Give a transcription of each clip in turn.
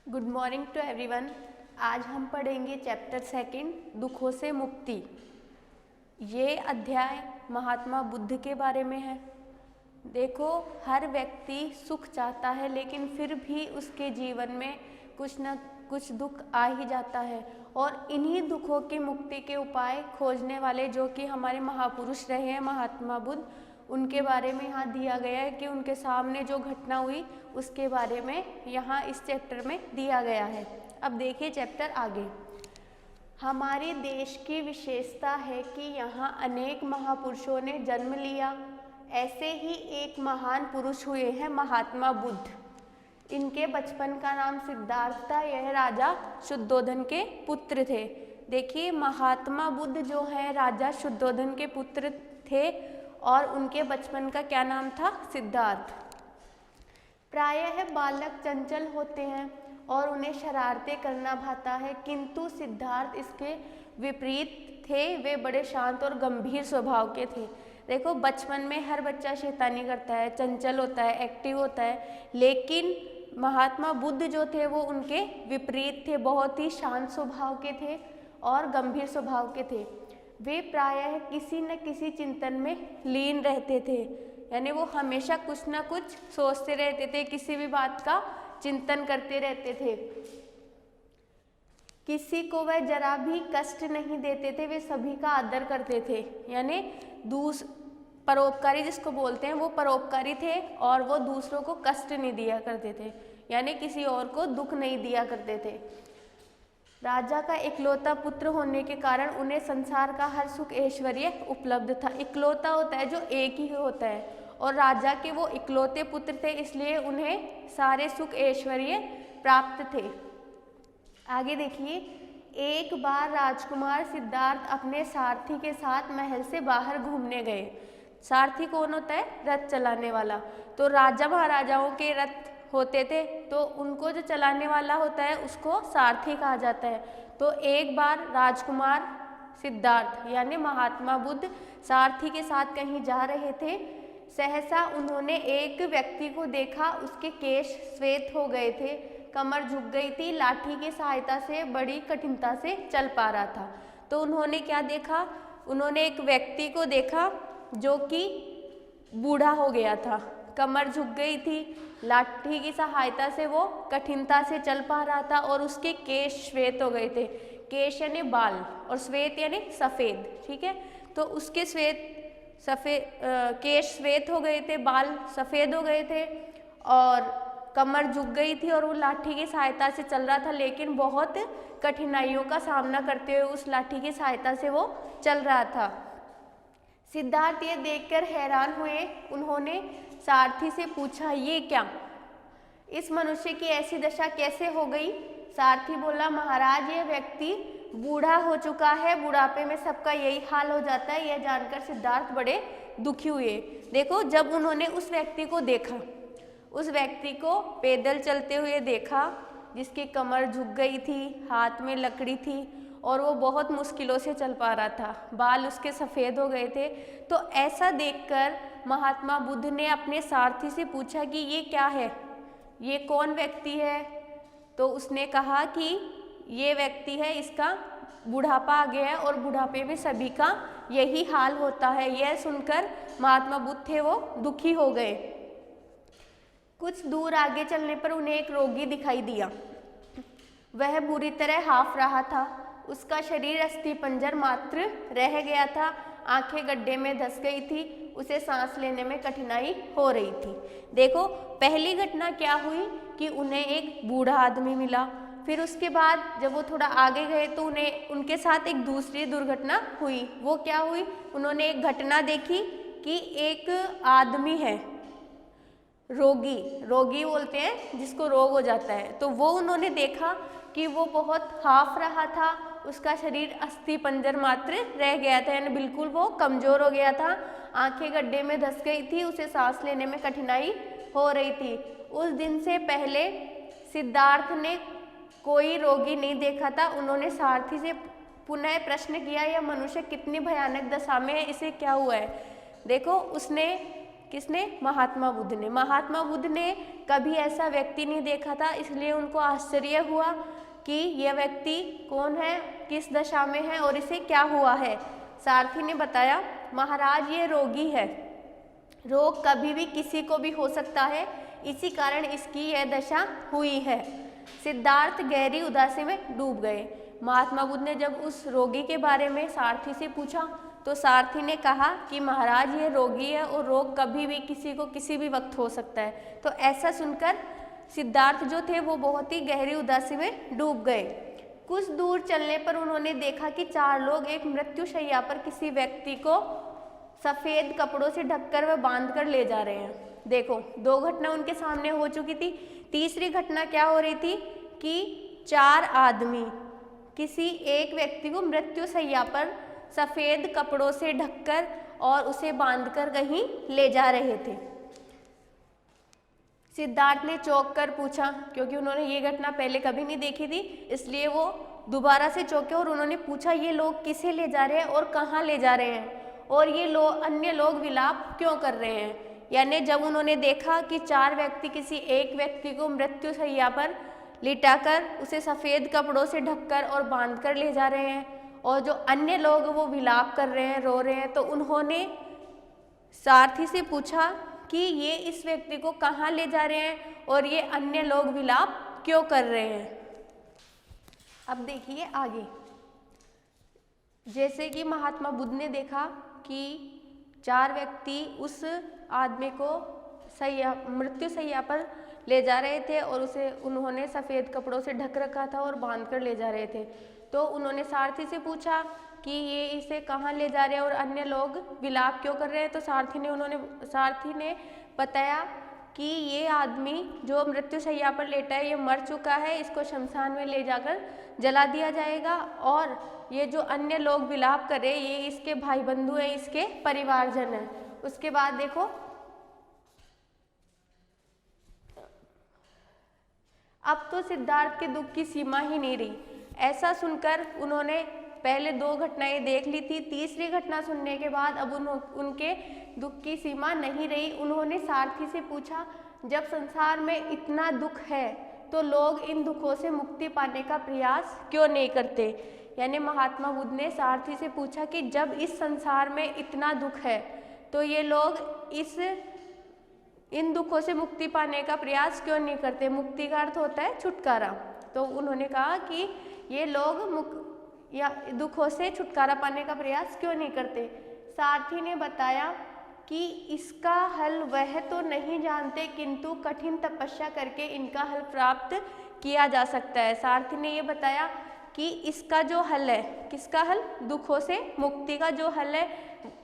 Good morning to everyone. आज हम पढ़ेंगे चैप्टर सेकंड, दुखों से मुक्ति। ये अध्याय महात्मा बुद्ध के बारे में है। देखो, हर व्यक्ति सुख चाहता है, लेकिन फिर भी उसके जीवन में कुछ न कुछ दुख आ ही जाता है। और इन्हीं दुखों की मुक्ति के उपाय खोजने वाले जो कि हमारे महापुरुष रहे हैं, महात्मा बुद्ध, उनके बारे में यहाँ दिया गया है कि उनके सामने जो घटना हुई उसके बारे में यहाँ इस चैप्टर में दिया गया है। अब देखिए चैप्टर आगे। हमारे देश की विशेषता है कि यहाँ अनेक महापुरुषों ने जन्म लिया। ऐसे ही एक महान पुरुष हुए हैं महात्मा बुद्ध। इनके बचपन का नाम सिद्धार्थ था। यह राजा शुद्धोधन के पुत्र थे। देखिए, महात्मा बुद्ध जो है राजा शुद्धोधन के पुत्र थे और उनके बचपन का क्या नाम था? सिद्धार्थ। प्रायः बालक चंचल होते हैं और उन्हें शरारतें करना भाता है, किंतु सिद्धार्थ इसके विपरीत थे। वे बड़े शांत और गंभीर स्वभाव के थे। देखो, बचपन में हर बच्चा शैतानी करता है, चंचल होता है, एक्टिव होता है, लेकिन महात्मा बुद्ध जो थे वो उनके विपरीत थे। बहुत ही शांत स्वभाव के थे और गंभीर स्वभाव के थे। वे प्रायः किसी न किसी चिंतन में लीन रहते थे, यानी वो हमेशा कुछ न कुछ सोचते रहते थे, किसी भी बात का चिंतन करते रहते थे। किसी को वह जरा भी कष्ट नहीं देते थे। वे सभी का आदर करते थे, यानी परोपकारी जिसको बोलते हैं, वो परोपकारी थे और वो दूसरों को कष्ट नहीं दिया करते थे, यानी किसी और को दुख नहीं दिया करते थे। राजा का इकलौता पुत्र होने के कारण उन्हें संसार का हर सुख ऐश्वर्य उपलब्ध था। इकलौता होता है जो एक ही होता है, और राजा के वो इकलौते पुत्र थे, इसलिए उन्हें सारे सुख ऐश्वर्य प्राप्त थे। आगे देखिए, एक बार राजकुमार सिद्धार्थ अपने सारथी के साथ महल से बाहर घूमने गए। सारथी कौन होता है? रथ चलाने वाला। तो राजा महाराजाओं के रथ होते थे, तो उनको जो चलाने वाला होता है उसको सारथी कहा जाता है। तो एक बार राजकुमार सिद्धार्थ यानी महात्मा बुद्ध सारथी के साथ कहीं जा रहे थे। सहसा उन्होंने एक व्यक्ति को देखा। उसके केश श्वेत हो गए थे, कमर झुक गई थी, लाठी की सहायता से बड़ी कठिनता से चल पा रहा था। तो उन्होंने क्या देखा? उन्होंने एक व्यक्ति को देखा जो कि बूढ़ा हो गया था, कमर झुक गई थी, लाठी की सहायता से वो कठिनता से चल पा रहा था और उसके केश श्वेत हो गए थे। केश यानी बाल और श्वेत यानी सफ़ेद, ठीक है। तो उसके केश श्वेत हो गए थे, बाल सफ़ेद हो गए थे और कमर झुक गई थी और वो लाठी की सहायता से चल रहा था, लेकिन बहुत कठिनाइयों का सामना करते हुए उस लाठी की सहायता से वो चल रहा था। सिद्धार्थ ये देखकर हैरान हुए। उन्होंने सारथी से पूछा, ये क्या? इस मनुष्य की ऐसी दशा कैसे हो गई? सारथी बोला, महाराज, ये व्यक्ति बूढ़ा हो चुका है। बुढ़ापे में सबका यही हाल हो जाता है। यह जानकर सिद्धार्थ बड़े दुखी हुए। देखो, जब उन्होंने उस व्यक्ति को देखा, उस व्यक्ति को पैदल चलते हुए देखा, जिसकी कमर झुक गई थी, हाथ में लकड़ी थी और वो बहुत मुश्किलों से चल पा रहा था, बाल उसके सफ़ेद हो गए थे। तो ऐसा देखकर महात्मा बुद्ध ने अपने सारथी से पूछा कि ये क्या है, ये कौन व्यक्ति है? तो उसने कहा कि ये व्यक्ति है, इसका बुढ़ापा आ गया है और बुढ़ापे में सभी का यही हाल होता है। यह सुनकर महात्मा बुद्ध थे वो दुखी हो गए। कुछ दूर आगे चलने पर उन्हें एक रोगी दिखाई दिया। वह बुरी तरह हाफ रहा था। उसका शरीर अस्थिपंजर मात्र रह गया था, आंखें गड्ढे में धंस गई थी, उसे सांस लेने में कठिनाई हो रही थी। देखो, पहली घटना क्या हुई कि उन्हें एक बूढ़ा आदमी मिला। फिर उसके बाद जब वो थोड़ा आगे गए तो उन्हें उनके साथ एक दूसरी दुर्घटना हुई। वो क्या हुई? उन्होंने एक घटना देखी कि एक आदमी है, रोगी बोलते हैं जिसको रोग हो जाता है। तो वो उन्होंने देखा कि वो बहुत हाफ रहा था, उसका शरीर अस्थि पंजर मात्र रह गया था, यानी बिल्कुल वो कमज़ोर हो गया था, आंखें गड्ढे में धंस गई थी, उसे सांस लेने में कठिनाई हो रही थी। उस दिन से पहले सिद्धार्थ ने कोई रोगी नहीं देखा था। उन्होंने सारथी से पुनः प्रश्न किया, यह मनुष्य कितनी भयानक दशा में है, इसे क्या हुआ है? देखो, उसने किसने? महात्मा बुद्ध ने। महात्मा बुद्ध ने कभी ऐसा व्यक्ति नहीं देखा था, इसलिए उनको आश्चर्य हुआ कि यह व्यक्ति कौन है, किस दशा में है और इसे क्या हुआ है। सारथी ने बताया, महाराज ये रोगी है, रोग कभी भी किसी को भी हो सकता है, इसी कारण इसकी यह दशा हुई है। सिद्धार्थ गहरी उदासी में डूब गए। महात्मा बुद्ध ने जब उस रोगी के बारे में सारथी से पूछा तो सारथी ने कहा कि महाराज ये रोगी है और रोग कभी भी किसी को किसी भी वक्त हो सकता है। तो ऐसा सुनकर सिद्धार्थ जो थे वो बहुत ही गहरी उदासी में डूब गए। कुछ दूर चलने पर उन्होंने देखा कि 4 लोग एक मृत्युशैया पर किसी व्यक्ति को सफ़ेद कपड़ों से ढककर व बांध कर ले जा रहे हैं। देखो, 2 घटना उनके सामने हो चुकी थी। तीसरी घटना क्या हो रही थी कि 4 आदमी किसी एक व्यक्ति को मृत्युशैया पर सफ़ेद कपड़ों से ढककर और उसे बांधकर कहीं ले जा रहे थे। सिद्धार्थ ने चौंक कर पूछा, क्योंकि उन्होंने ये घटना पहले कभी नहीं देखी थी, इसलिए वो दोबारा से चौंके और उन्होंने पूछा ये लोग किसे ले जा रहे हैं और कहाँ ले जा रहे हैं और ये अन्य लोग विलाप क्यों कर रहे हैं। यानी जब उन्होंने देखा कि 4 व्यक्ति किसी एक व्यक्ति को मृत्युशैया पर लिटाकर उसे सफ़ेद कपड़ों से ढककर और बांधकर ले जा रहे हैं और जो अन्य लोग वो विलाप कर रहे हैं, रो रहे हैं, तो उन्होंने सारथी से पूछा कि ये इस व्यक्ति को कहाँ ले जा रहे हैं और ये अन्य लोग विलाप क्यों कर रहे हैं। अब देखिए आगे, जैसे कि महात्मा बुद्ध ने देखा कि 4 व्यक्ति उस आदमी को मृत्युशैया पर ले जा रहे थे और उसे उन्होंने सफ़ेद कपड़ों से ढक रखा था और बांध कर ले जा रहे थे। तो उन्होंने सारथी से पूछा कि ये इसे कहाँ ले जा रहे हैं और अन्य लोग विलाप क्यों कर रहे हैं। तो सारथी ने बताया कि ये आदमी जो मृत्युशैया पर लेटा है ये मर चुका है, इसको शमशान में ले जाकर जला दिया जाएगा और ये जो अन्य लोग विलाप कर रहे हैं ये इसके भाई बंधु हैं, इसके परिवारजन हैं। उसके बाद देखो, अब तो सिद्धार्थ के दुख की सीमा ही नहीं रही। ऐसा सुनकर उन्होंने पहले 2 घटनाएं देख ली थी, तीसरी घटना सुनने के बाद अब उनके दुख की सीमा नहीं रही। उन्होंने सारथी से पूछा, जब संसार में इतना दुख है तो लोग इन दुखों से मुक्ति पाने का प्रयास क्यों नहीं करते। यानी महात्मा बुद्ध ने सारथी से पूछा कि जब इस संसार में इतना दुख है तो ये लोग इन दुखों से मुक्ति पाने का प्रयास क्यों नहीं करते। मुक्ति का अर्थ होता है छुटकारा। तो उन्होंने कहा कि ये लोग दुखों से छुटकारा पाने का प्रयास क्यों नहीं करते। सारथी ने बताया कि इसका हल वह तो नहीं जानते, किंतु कठिन तपस्या करके इनका हल प्राप्त किया जा सकता है। सारथी ने ये बताया कि इसका जो हल है, किसका हल? दुखों से मुक्ति का जो हल है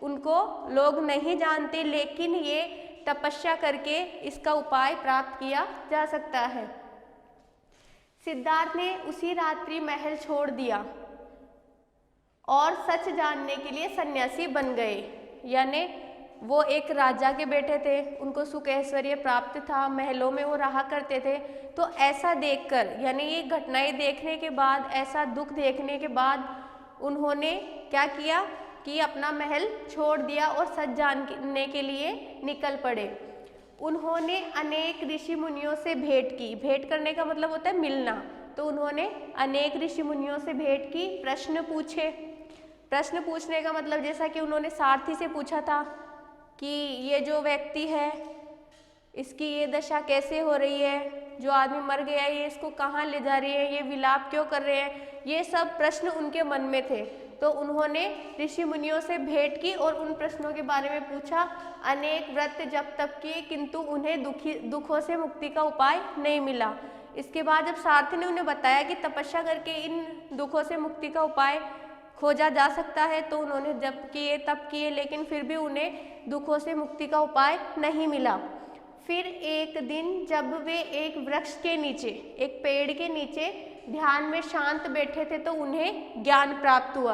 उनको लोग नहीं जानते, लेकिन ये तपस्या करके इसका उपाय प्राप्त किया जा सकता है। सिद्धार्थ ने उसी रात्रि महल छोड़ दिया और सच जानने के लिए सन्यासी बन गए। यानी वो एक राजा के बेटे थे, उनको सुख ऐश्वर्य प्राप्त था, महलों में वो रहा करते थे। तो ऐसा देखकर, यानी ये घटनाएं देखने के बाद, ऐसा दुख देखने के बाद उन्होंने क्या किया कि अपना महल छोड़ दिया और सच जानने के लिए निकल पड़े। उन्होंने अनेक ऋषि मुनियों से भेंट की। भेंट करने का मतलब होता है मिलना। तो उन्होंने अनेक ऋषि मुनियों से भेंट की, प्रश्न पूछे। प्रश्न पूछने का मतलब जैसा कि उन्होंने सारथी से पूछा था कि ये जो व्यक्ति है इसकी ये दशा कैसे हो रही है, जो आदमी मर गया है ये इसको कहाँ ले जा रही है, ये विलाप क्यों कर रहे हैं, ये सब प्रश्न उनके मन में थे। तो उन्होंने ऋषि मुनियों से भेंट की और उन प्रश्नों के बारे में पूछा। अनेक व्रत जप तप किए, किंतु उन्हें दुखों से मुक्ति का उपाय नहीं मिला। इसके बाद जब सारथी ने उन्हें बताया कि तपस्या करके इन दुखों से मुक्ति का उपाय खोजा जा सकता है, तो उन्होंने जप किए, तप किए, लेकिन फिर भी उन्हें दुखों से मुक्ति का उपाय नहीं मिला। फिर एक दिन जब वे एक वृक्ष के नीचे, एक पेड़ के नीचे ध्यान में शांत बैठे थे तो उन्हें ज्ञान प्राप्त हुआ।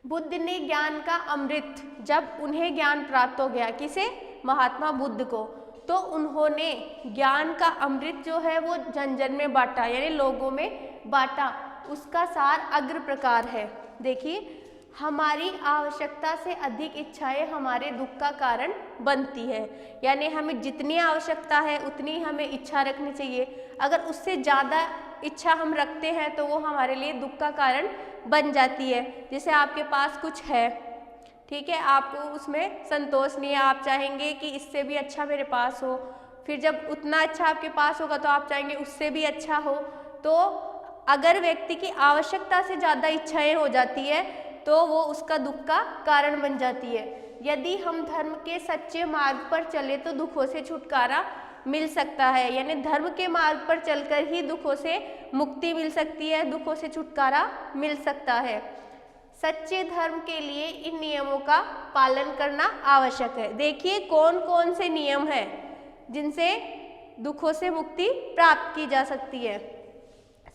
बुद्ध ने ज्ञान का अमृत, जब उन्हें ज्ञान प्राप्त हो गया, किसे? महात्मा बुद्ध को, तो उन्होंने ज्ञान का अमृत जो है वो जन जन में बांटा, यानी लोगों में बांटा। उसका सार अग्र प्रकार है। देखिए, हमारी आवश्यकता से अधिक इच्छाएं हमारे दुख का कारण बनती है। यानी हमें जितनी आवश्यकता है उतनी हमें इच्छा रखनी चाहिए। अगर उससे ज़्यादा इच्छा हम रखते हैं तो वो हमारे लिए दुख का कारण बन जाती है। जैसे आपके पास कुछ है, ठीक है, आपको उसमें संतोष नहीं है, आप चाहेंगे कि इससे भी अच्छा मेरे पास हो, फिर जब उतना अच्छा आपके पास होगा तो आप चाहेंगे उससे भी अच्छा हो। तो अगर व्यक्ति की आवश्यकता से ज़्यादा इच्छाएं हो जाती है तो वो उसका दुख का कारण बन जाती है। यदि हम धर्म के सच्चे मार्ग पर चले तो दुखों से छुटकारा मिल सकता है। यानी धर्म के मार्ग पर चलकर ही दुखों से मुक्ति मिल सकती है, दुखों से छुटकारा मिल सकता है। सच्चे धर्म के लिए इन नियमों का पालन करना आवश्यक है। देखिए कौन कौन से नियम हैं जिनसे दुखों से मुक्ति प्राप्त की जा सकती है।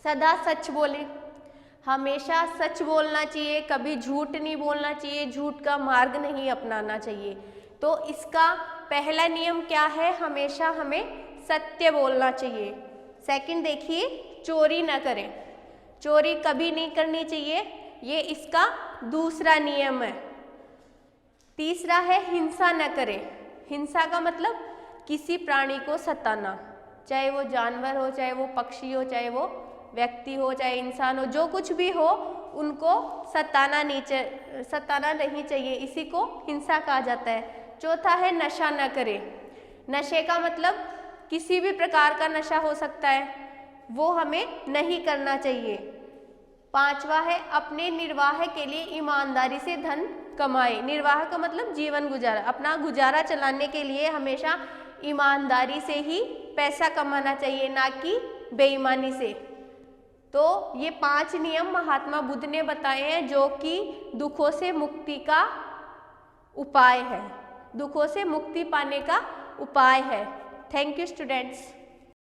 सदा सच बोलें, हमेशा सच बोलना चाहिए, कभी झूठ नहीं बोलना चाहिए, झूठ का मार्ग नहीं अपनाना चाहिए। तो इसका पहला नियम क्या है, हमेशा हमें सत्य बोलना चाहिए। सेकंड देखिए, चोरी न करें, चोरी कभी नहीं करनी चाहिए, ये इसका दूसरा नियम है। तीसरा है हिंसा न करें। हिंसा का मतलब किसी प्राणी को सताना, चाहे वो जानवर हो, चाहे वो पक्षी हो, चाहे वो व्यक्ति हो, चाहे इंसान हो, जो कुछ भी हो उनको सताना नहीं चाहिए, इसी को हिंसा कहा जाता है। चौथा है नशा न करें। नशे का मतलब किसी भी प्रकार का नशा हो सकता है, वो हमें नहीं करना चाहिए। पांचवा है अपने निर्वाह के लिए ईमानदारी से धन कमाए। निर्वाह का मतलब जीवन गुजारा, अपना गुजारा चलाने के लिए हमेशा ईमानदारी से ही पैसा कमाना चाहिए, ना कि बेईमानी से। तो ये 5 नियम महात्मा बुद्ध ने बताए हैं जो कि दुखों से मुक्ति का उपाय है, दुखों से मुक्ति पाने का उपाय है। Thank you students.